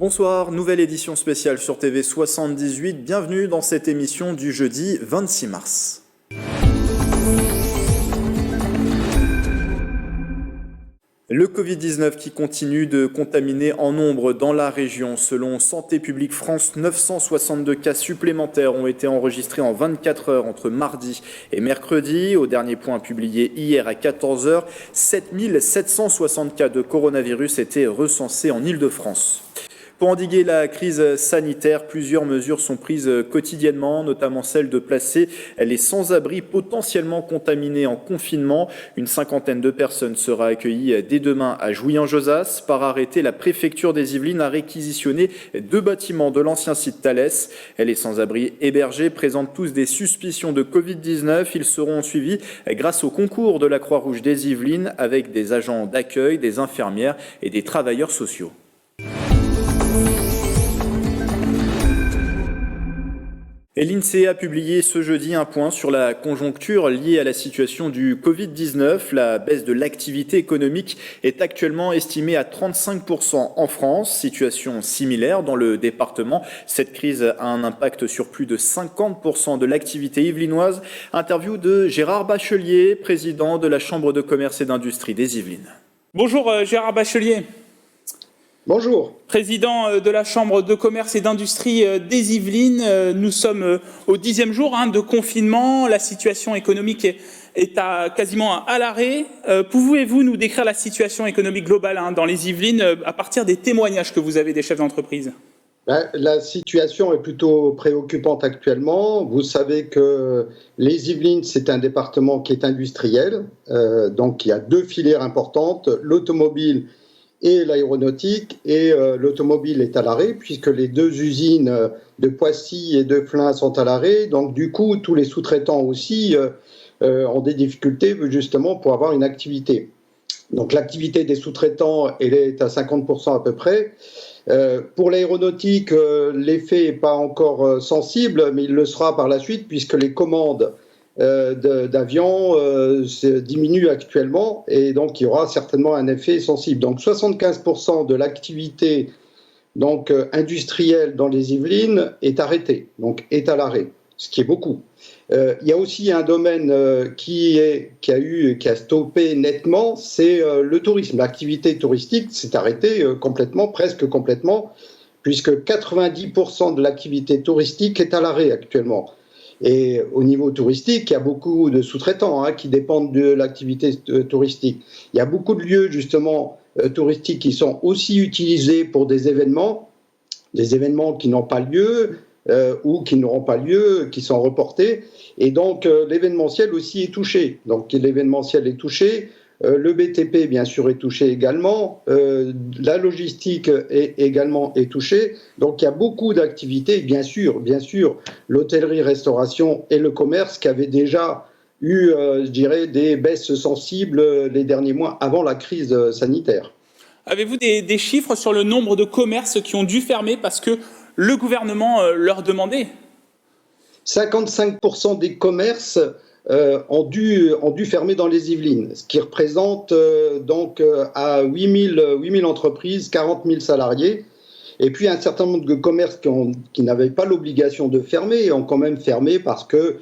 Bonsoir, nouvelle édition spéciale sur TV 78. Bienvenue dans cette émission du jeudi 26 mars. Le Covid-19 qui continue de contaminer en nombre dans la région. Selon Santé publique France, 962 cas supplémentaires ont été enregistrés en 24 heures entre mardi et mercredi. Au dernier point publié hier à 14 heures, 7760 cas de coronavirus étaient recensés en Île-de-France. Pour endiguer la crise sanitaire, plusieurs mesures sont prises quotidiennement, notamment celle de placer les sans-abri potentiellement contaminés en confinement. Une cinquantaine de personnes sera accueillie dès demain à Jouy-en-Josas. Par arrêté, la préfecture des Yvelines a réquisitionné 2 bâtiments de l'ancien site Thalès. Les sans-abri hébergés présentent tous des suspicions de Covid-19. Ils seront suivis grâce au concours de la Croix-Rouge des Yvelines avec des agents d'accueil, des infirmières et des travailleurs sociaux. Et l'INSEE a publié ce jeudi un point sur la conjoncture liée à la situation du Covid-19. La baisse de l'activité économique est actuellement estimée à 35% en France, situation similaire dans le département. Cette crise a un impact sur plus de 50% de l'activité yvelinoise. Interview de Gérard Bachelier, président de la Chambre de commerce et d'industrie des Yvelines. Bonjour Gérard Bachelier. Bonjour. Président de la Chambre de commerce et d'industrie des Yvelines. Nous sommes au 10e jour de confinement. La situation économique est quasiment à l'arrêt. Pouvez-vous nous décrire la situation économique globale dans les Yvelines à partir des témoignages que vous avez des chefs d'entreprise ? La situation est plutôt préoccupante actuellement. Vous savez que les Yvelines, c'est un département qui est industriel. Donc il y a 2 filières importantes, l'automobile et l'aéronautique, et l'automobile est à l'arrêt puisque les 2 usines de Poissy et de Flins sont à l'arrêt. Donc du coup, tous les sous-traitants aussi ont des difficultés justement pour avoir une activité. Donc l'activité des sous-traitants, elle est à 50% à peu près. Pour l'aéronautique, l'effet n'est pas encore sensible, mais il le sera par la suite puisque les commandes d'avions diminue actuellement et donc il y aura certainement un effet sensible. Donc 75% de l'activité industrielle dans les Yvelines est arrêtée, donc est à l'arrêt, ce qui est beaucoup. Il y a aussi un domaine qui a stoppé nettement, c'est le tourisme. L'activité touristique s'est arrêtée complètement, presque complètement, puisque 90% de l'activité touristique est à l'arrêt actuellement. Et au niveau touristique, il y a beaucoup de sous-traitants qui dépendent de l'activité touristique. Il y a beaucoup de lieux justement touristiques qui sont aussi utilisés pour des événements qui n'ont pas lieu ou qui n'auront pas lieu, qui sont reportés. Et donc l'événementiel aussi est touché. Donc l'événementiel est touché. Le BTP, bien sûr, est touché également. La logistique est touchée. Donc, il y a beaucoup d'activités. Bien sûr, l'hôtellerie-restauration et le commerce qui avaient déjà eu, des baisses sensibles les derniers mois avant la crise sanitaire. Avez-vous des chiffres sur le nombre de commerces qui ont dû fermer parce que le gouvernement leur demandait ? 55% des commerces ont dû fermer dans les Yvelines, ce qui représente à 8000 entreprises, 40 000 salariés. Et puis un certain nombre de commerces qui n'avaient pas l'obligation de fermer ont quand même fermé parce que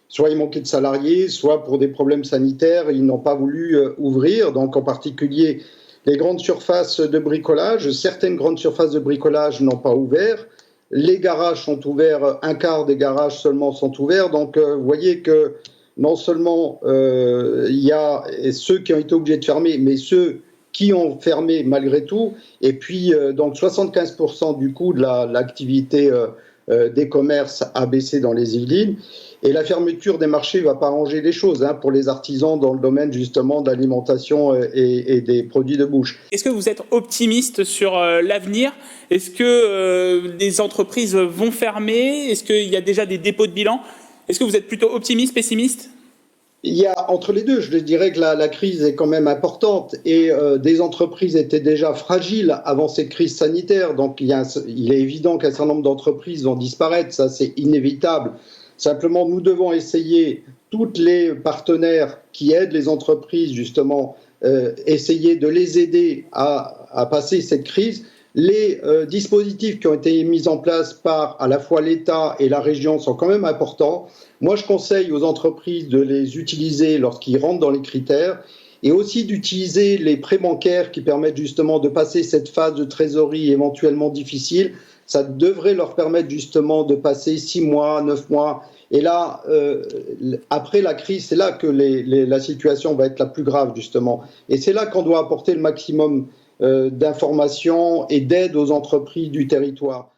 soit ils manquaient de salariés, soit pour des problèmes sanitaires, ils n'ont pas voulu ouvrir. Donc en particulier les grandes surfaces de bricolage, certaines grandes surfaces de bricolage n'ont pas ouvert. Les garages sont ouverts, un quart des garages seulement sont ouverts. Donc vous voyez que non seulement il y a ceux qui ont été obligés de fermer, mais ceux qui ont fermé malgré tout. Et puis, donc 75% du coup de l'activité des commerces a baissé dans les Yvelines. Et la fermeture des marchés ne va pas arranger les choses pour les artisans dans le domaine justement d'alimentation et des produits de bouche. Est-ce que vous êtes optimiste sur l'avenir ? Est-ce que les entreprises vont fermer ? Est-ce qu'il y a déjà des dépôts de bilan ? Est-ce que vous êtes plutôt optimiste, pessimiste ? Il y a entre les deux. Je dirais que la crise est quand même importante et des entreprises étaient déjà fragiles avant cette crise sanitaire. Donc il est évident qu'un certain nombre d'entreprises vont disparaître. Ça, c'est inévitable. Simplement, nous devons essayer, tous les partenaires qui aident les entreprises, justement, essayer de les aider à passer cette crise Les dispositifs qui ont été mis en place par à la fois l'État et la région sont quand même importants. Moi, je conseille aux entreprises de les utiliser lorsqu'ils rentrent dans les critères et aussi d'utiliser les prêts bancaires qui permettent justement de passer cette phase de trésorerie éventuellement difficile. Ça devrait leur permettre justement de passer 6 mois, 9 mois. Et là, après la crise, c'est là que la situation va être la plus grave justement. Et c'est là qu'on doit apporter le maximum d'informations et d'aide aux entreprises du territoire.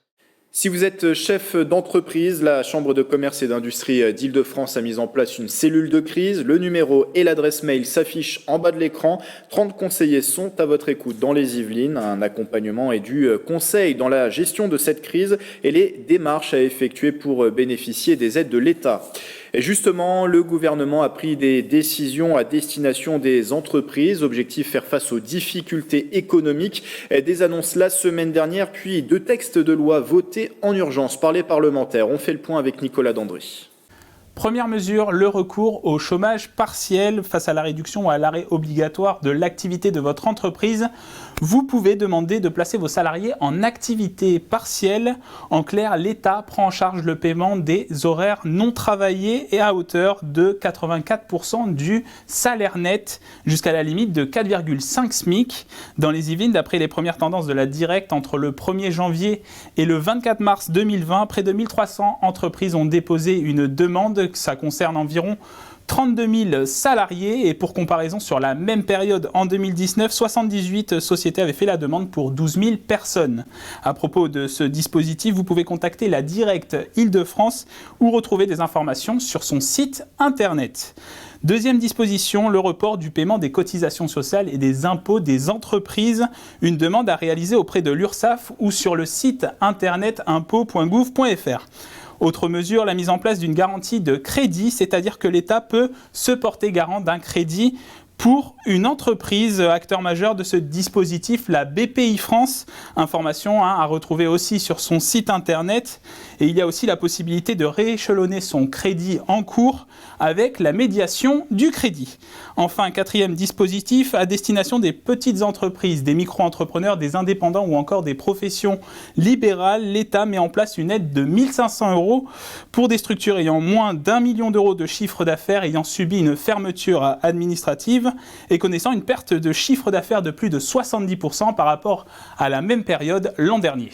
Si vous êtes chef d'entreprise, la Chambre de commerce et d'industrie d'Île-de-France a mis en place une cellule de crise. Le numéro et l'adresse mail s'affichent en bas de l'écran. 30 conseillers sont à votre écoute dans les Yvelines. Un accompagnement et du conseil dans la gestion de cette crise et les démarches à effectuer pour bénéficier des aides de l'État. Et justement, le gouvernement a pris des décisions à destination des entreprises. Objectif, faire face aux difficultés économiques. Des annonces la semaine dernière, puis 2 textes de loi votés en urgence par les parlementaires. On fait le point avec Nicolas Dandry. Première mesure, le recours au chômage partiel face à la réduction ou à l'arrêt obligatoire de l'activité de votre entreprise. Vous pouvez demander de placer vos salariés en activité partielle. En clair, l'État prend en charge le paiement des horaires non travaillés et à hauteur de 84% du salaire net jusqu'à la limite de 4,5 SMIC. Dans les Yvelines, d'après les premières tendances de la Directe, entre le 1er janvier et le 24 mars 2020, près de 1300 entreprises ont déposé une demande. Ça concerne environ 32 000 salariés et pour comparaison, sur la même période en 2019, 78 sociétés avaient fait la demande pour 12 000 personnes. À propos de ce dispositif, vous pouvez contacter la Directe Île-de-France ou retrouver des informations sur son site internet. Deuxième disposition, le report du paiement des cotisations sociales et des impôts des entreprises. Une demande à réaliser auprès de l'URSSAF ou sur le site internet impôts.gouv.fr. Autre mesure, la mise en place d'une garantie de crédit, c'est-à-dire que l'État peut se porter garant d'un crédit pour une entreprise, acteur majeur de ce dispositif, la BPI France. Information à retrouver aussi sur son site internet. Et il y a aussi la possibilité de rééchelonner son crédit en cours avec la médiation du crédit. Enfin, 4e dispositif à destination des petites entreprises, des micro-entrepreneurs, des indépendants ou encore des professions libérales. L'État met en place une aide de 1 500 € pour des structures ayant moins d'1 million d'euros de chiffre d'affaires, ayant subi une fermeture administrative et connaissant une perte de chiffre d'affaires de plus de 70% par rapport à la même période l'an dernier.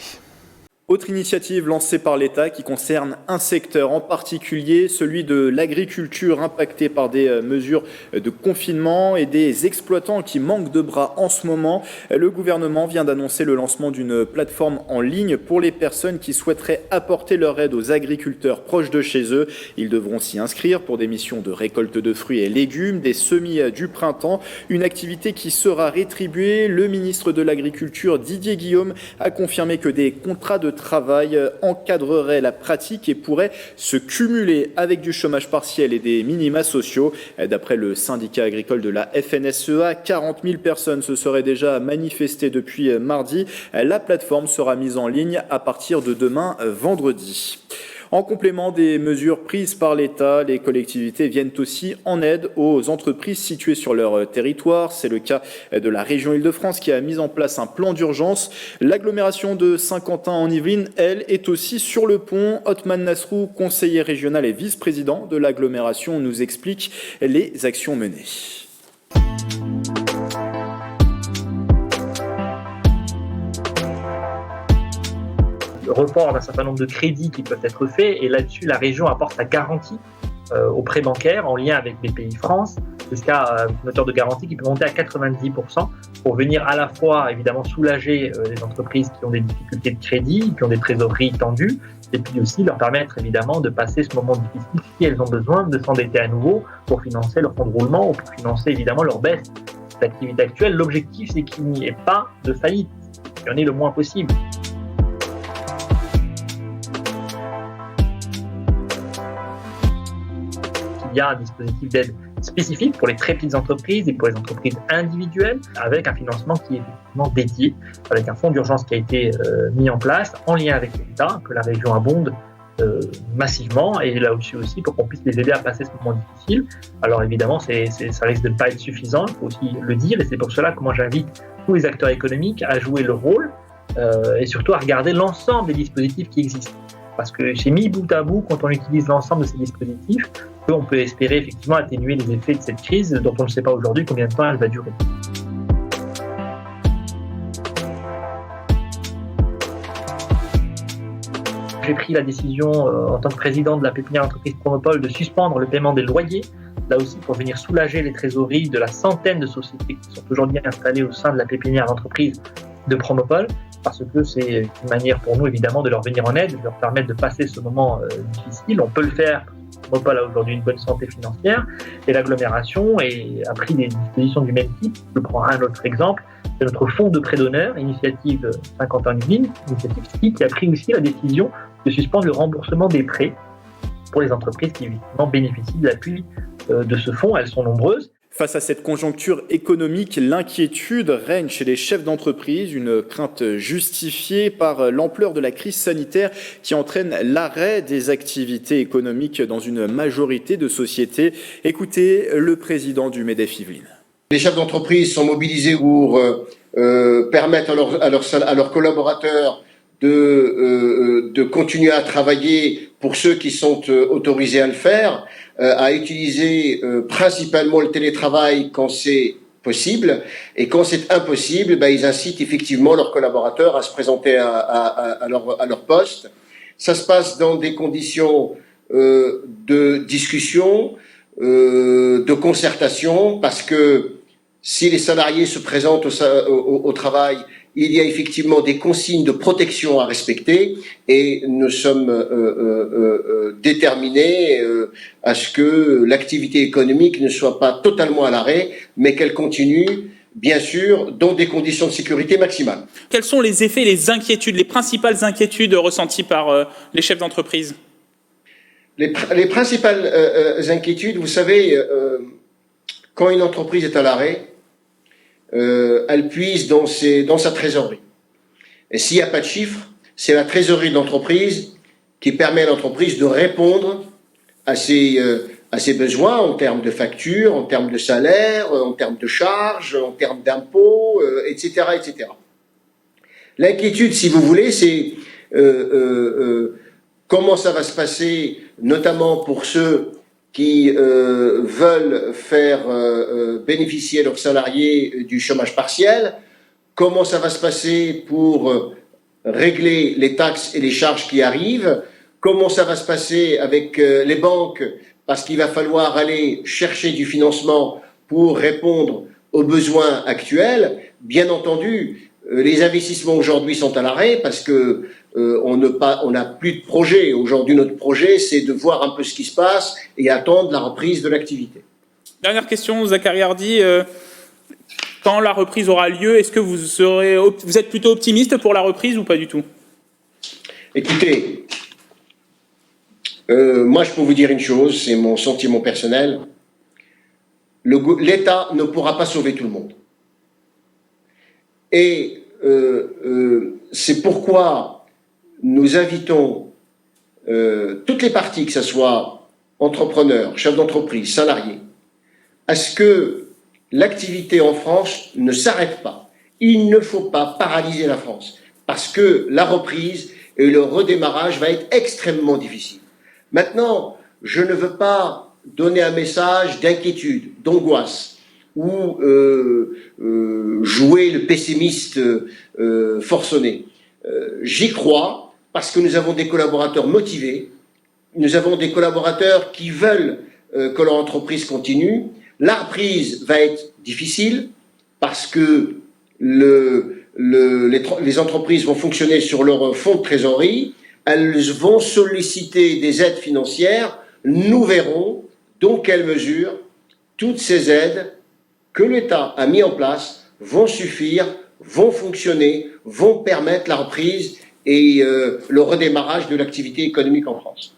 Autre initiative lancée par l'État qui concerne un secteur en particulier, celui de l'agriculture impactée par des mesures de confinement et des exploitants qui manquent de bras en ce moment. Le gouvernement vient d'annoncer le lancement d'une plateforme en ligne pour les personnes qui souhaiteraient apporter leur aide aux agriculteurs proches de chez eux. Ils devront s'y inscrire pour des missions de récolte de fruits et légumes, des semis du printemps, une activité qui sera rétribuée. Le ministre de l'Agriculture, Didier Guillaume, a confirmé que des contrats de travail encadrerait la pratique et pourrait se cumuler avec du chômage partiel et des minima sociaux. D'après le syndicat agricole de la FNSEA, 40 000 personnes se seraient déjà manifestées depuis mardi. La plateforme sera mise en ligne à partir de demain, vendredi. En complément des mesures prises par l'État, les collectivités viennent aussi en aide aux entreprises situées sur leur territoire. C'est le cas de la région Île-de-France qui a mis en place un plan d'urgence. L'agglomération de Saint-Quentin en Yvelines, elle, est aussi sur le pont. Othman Nasrou, conseiller régional et vice-président de l'agglomération, nous explique les actions menées. Report d'un certain nombre de crédits qui peuvent être faits et là-dessus la région apporte sa garantie aux prêts bancaires en lien avec BPI France jusqu'à une hauteur de garantie qui peut monter à 90% pour venir à la fois évidemment soulager les entreprises qui ont des difficultés de crédit, qui ont des trésoreries tendues et puis aussi leur permettre évidemment de passer ce moment difficile si elles ont besoin de s'endetter à nouveau pour financer leur fonds de roulement ou pour financer évidemment leur baisse d'activité actuelle. L'objectif c'est qu'il n'y ait pas de faillite, qu'il y en ait le moins possible. Il y a un dispositif d'aide spécifique pour les très petites entreprises et pour les entreprises individuelles avec un financement qui est effectivement dédié, avec un fonds d'urgence qui a été mis en place en lien avec l'État, que la région abonde massivement et là aussi pour qu'on puisse les aider à passer ce moment difficile. Alors évidemment, ça risque de ne pas être suffisant, il faut aussi le dire et c'est pour cela que moi j'invite tous les acteurs économiques à jouer le rôle et surtout à regarder l'ensemble des dispositifs qui existent. Parce que j'ai mis bout à bout, quand on utilise l'ensemble de ces dispositifs, on peut espérer effectivement atténuer les effets de cette crise dont on ne sait pas aujourd'hui combien de temps elle va durer. J'ai pris la décision en tant que président de la pépinière entreprise Promopole de suspendre le paiement des loyers, là aussi pour venir soulager les trésoreries de la centaine de sociétés qui sont aujourd'hui installées au sein de la pépinière d'entreprise de Promopole, parce que c'est une manière pour nous évidemment de leur venir en aide, de leur permettre de passer ce moment difficile. On peut le faire. Promopole a aujourd'hui une bonne santé financière et l'agglomération a pris des dispositions du même type. Je prends un autre exemple, c'est notre fonds de prêt d'honneur, initiative Saint-Quentin-Yvelines, initiative STI, qui a pris aussi la décision de suspendre le remboursement des prêts pour les entreprises qui évidemment bénéficient de l'appui de ce fonds. Elles sont nombreuses. Face à cette conjoncture économique, l'inquiétude règne chez les chefs d'entreprise, une crainte justifiée par l'ampleur de la crise sanitaire qui entraîne l'arrêt des activités économiques dans une majorité de sociétés. Écoutez le président du MEDEF Yvelines. Les chefs d'entreprise sont mobilisés pour permettre à leurs collaborateurs de continuer à travailler pour ceux qui sont autorisés à le faire, à utiliser principalement le télétravail quand c'est possible, et quand c'est impossible, ils incitent effectivement leurs collaborateurs à se présenter à leur poste. Ça se passe dans des conditions de discussion, de concertation, parce que si les salariés se présentent au travail, il y a effectivement des consignes de protection à respecter, et nous sommes déterminés à ce que l'activité économique ne soit pas totalement à l'arrêt, mais qu'elle continue, bien sûr, dans des conditions de sécurité maximales. Quels sont les effets, les inquiétudes, les principales inquiétudes ressenties par les chefs d'entreprise ? Les principales inquiétudes, vous savez, quand une entreprise est à l'arrêt, elle puise dans sa trésorerie. Et s'il n'y a pas de chiffres, c'est la trésorerie de l'entreprise qui permet à l'entreprise de répondre à ses besoins en termes de factures, en termes de salaire, en termes de charges, en termes d'impôts, etc., etc. L'inquiétude, si vous voulez, c'est comment ça va se passer, notamment pour ceux qui veulent faire bénéficier leurs salariés du chômage partiel, comment ça va se passer pour régler les taxes et les charges qui arrivent, comment ça va se passer avec les banques, parce qu'il va falloir aller chercher du financement pour répondre aux besoins actuels. Bien entendu, les investissements aujourd'hui sont à l'arrêt parce que on n'a plus de projet. Aujourd'hui, notre projet, c'est de voir un peu ce qui se passe et attendre la reprise de l'activité. Dernière question, Zacharie Hardy. Quand la reprise aura lieu, est-ce que vous êtes plutôt optimiste pour la reprise ou pas du tout ? Écoutez, moi, je peux vous dire une chose, c'est mon sentiment personnel. L'État ne pourra pas sauver tout le monde. Et c'est pourquoi nous invitons toutes les parties, que ce soit entrepreneurs, chefs d'entreprise, salariés, à ce que l'activité en France ne s'arrête pas. Il ne faut pas paralyser la France, parce que la reprise et le redémarrage va être extrêmement difficile. Maintenant, je ne veux pas donner un message d'inquiétude, d'angoisse, ou jouer le pessimiste forcené. J'y crois parce que nous avons des collaborateurs motivés, nous avons des collaborateurs qui veulent que leur entreprise continue. La reprise va être difficile parce que les entreprises vont fonctionner sur leur fonds de trésorerie, elles vont solliciter des aides financières. Nous verrons dans quelle mesure toutes ces aides que l'État a mis en place vont suffire, vont fonctionner, vont permettre la reprise et le redémarrage de l'activité économique en France.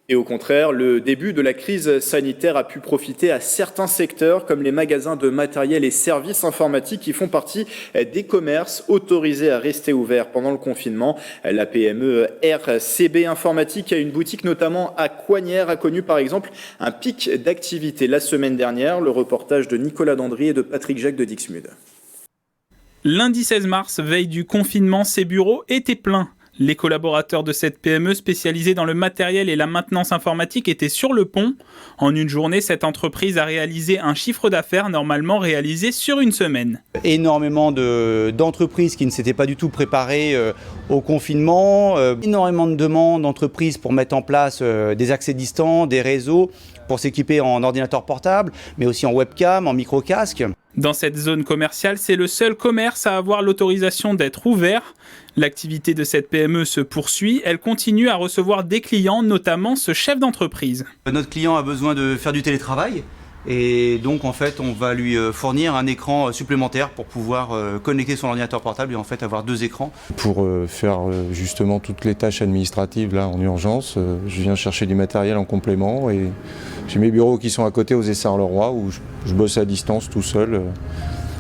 Et au contraire, le début de la crise sanitaire a pu profiter à certains secteurs comme les magasins de matériel et services informatiques qui font partie des commerces autorisés à rester ouverts pendant le confinement. La PME RCB Informatique a une boutique notamment à Coignères, a connu par exemple un pic d'activité la semaine dernière. Le reportage de Nicolas Dandry et de Patrick Jacques de Dixmude. Lundi 16 mars, veille du confinement, ces bureaux étaient pleins. Les collaborateurs de cette PME spécialisée dans le matériel et la maintenance informatique étaient sur le pont. En une journée, cette entreprise a réalisé un chiffre d'affaires normalement réalisé sur une semaine. Énormément d'entreprises qui ne s'étaient pas du tout préparées au confinement, énormément de demandes d'entreprises pour mettre en place des accès distants, des réseaux, pour s'équiper en ordinateur portable, mais aussi en webcam, en micro-casque. Dans cette zone commerciale, c'est le seul commerce à avoir l'autorisation d'être ouvert. L'activité de cette PME se poursuit. Elle continue à recevoir des clients, notamment ce chef d'entreprise. Notre client a besoin de faire du télétravail. Et donc en fait on va lui fournir un écran supplémentaire pour pouvoir connecter son ordinateur portable et en fait avoir 2 écrans. Pour faire justement toutes les tâches administratives là en urgence, je viens chercher du matériel en complément et j'ai mes bureaux qui sont à côté aux Essarts-le-Roi où je bosse à distance tout seul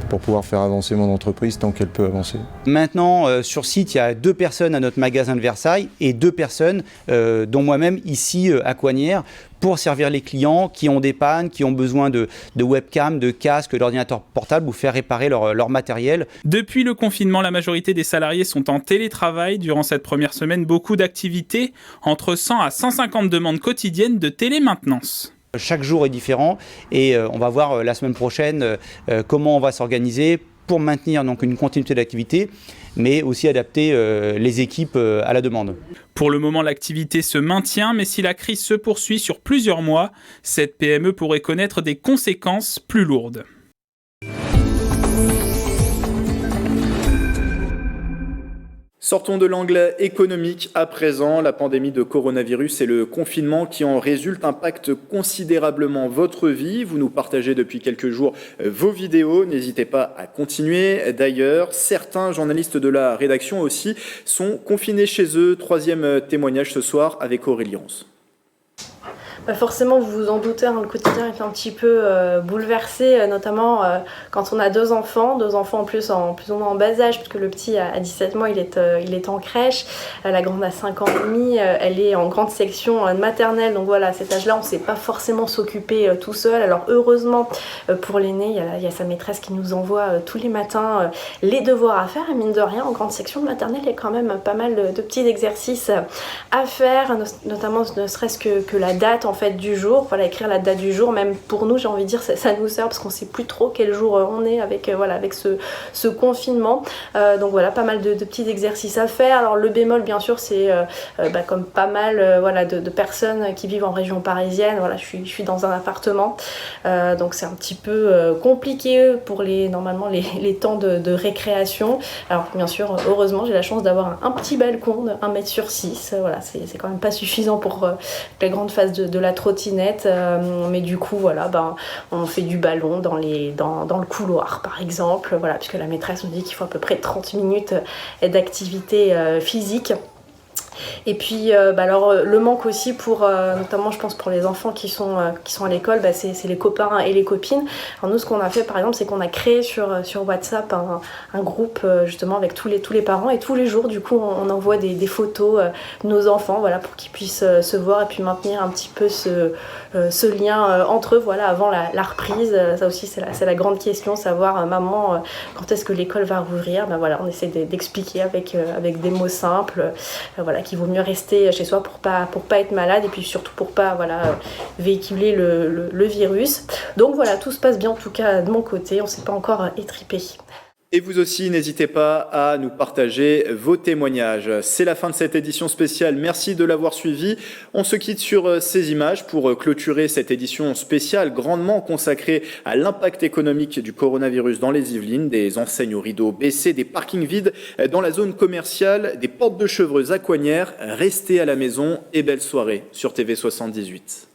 pour pouvoir faire avancer mon entreprise tant qu'elle peut avancer. Maintenant, sur site, il y a 2 personnes à notre magasin de Versailles et 2 personnes, dont moi-même ici à Coignières, pour servir les clients qui ont des pannes, qui ont besoin de webcam, de casques, d'ordinateurs portables ou faire réparer leur matériel. Depuis le confinement, la majorité des salariés sont en télétravail. Durant cette première semaine, beaucoup d'activités, entre 100 à 150 demandes quotidiennes de télémaintenance. Chaque jour est différent et on va voir la semaine prochaine comment on va s'organiser pour maintenir donc une continuité d'activité, mais aussi adapter les équipes à la demande. Pour le moment, l'activité se maintient, mais si la crise se poursuit sur plusieurs mois, cette PME pourrait connaître des conséquences plus lourdes. Sortons de l'angle économique à présent. La pandémie de coronavirus et le confinement qui en résulte impactent considérablement votre vie. Vous nous partagez depuis quelques jours vos vidéos. N'hésitez pas à continuer. D'ailleurs, certains journalistes de la rédaction aussi sont confinés chez eux. 3e témoignage ce soir avec Aurélie Ronce. Forcément, vous vous en doutez, le quotidien est un petit peu bouleversé, notamment quand on a 2 enfants en plus ou moins en bas âge, puisque le petit a 17 mois, il est en crèche, la grande a 5 ans et demi, elle est en grande section maternelle, donc voilà, à cet âge-là, on ne sait pas forcément s'occuper tout seul. Alors heureusement, pour l'aîné, il y a sa maîtresse qui nous envoie tous les matins les devoirs à faire, et mine de rien, en grande section maternelle, il y a quand même pas mal de petits exercices à faire, notamment ne serait-ce que la date en fait du jour, voilà, écrire la date du jour, même pour nous j'ai envie de dire ça nous sert parce qu'on sait plus trop quel jour on est avec ce confinement, donc voilà, pas mal de petits exercices à faire. Alors le bémol bien sûr c'est comme pas mal de personnes qui vivent en région parisienne, voilà, je suis dans un appartement, donc c'est un petit peu compliqué pour normalement les temps de récréation. Alors bien sûr heureusement j'ai la chance d'avoir un petit balcon de 1 mètre sur 6, voilà, c'est quand même pas suffisant pour la grande phase de la trottinette, mais du coup voilà, on fait du ballon dans le couloir par exemple, voilà, puisque la maîtresse nous dit qu'il faut à peu près 30 minutes d'activité physique. Et puis alors le manque aussi pour notamment je pense pour les enfants qui sont à l'école, c'est les copains et les copines. Alors nous ce qu'on a fait par exemple c'est qu'on a créé sur WhatsApp un groupe justement avec tous les parents, et tous les jours du coup on envoie des photos de nos enfants, voilà, pour qu'ils puissent se voir et puis maintenir un petit peu ce lien entre eux, voilà, avant la reprise. Ça aussi c'est la grande question, savoir maman quand est-ce que l'école va rouvrir. Voilà, on essaie d'expliquer avec des mots simples, voilà, qu'il vaut mieux rester chez soi pour pas être malade, et puis surtout pour pas véhiculer le virus. Donc voilà, tout se passe bien en tout cas de mon côté, on s'est pas encore étripé. Et vous aussi, n'hésitez pas à nous partager vos témoignages. C'est la fin de cette édition spéciale. Merci de l'avoir suivi. On se quitte sur ces images pour clôturer cette édition spéciale grandement consacrée à l'impact économique du coronavirus dans les Yvelines, des enseignes aux rideaux baissés, des parkings vides dans la zone commerciale, des portes de Chevreuse à Coignières. Restez à la maison et belle soirée sur TV78.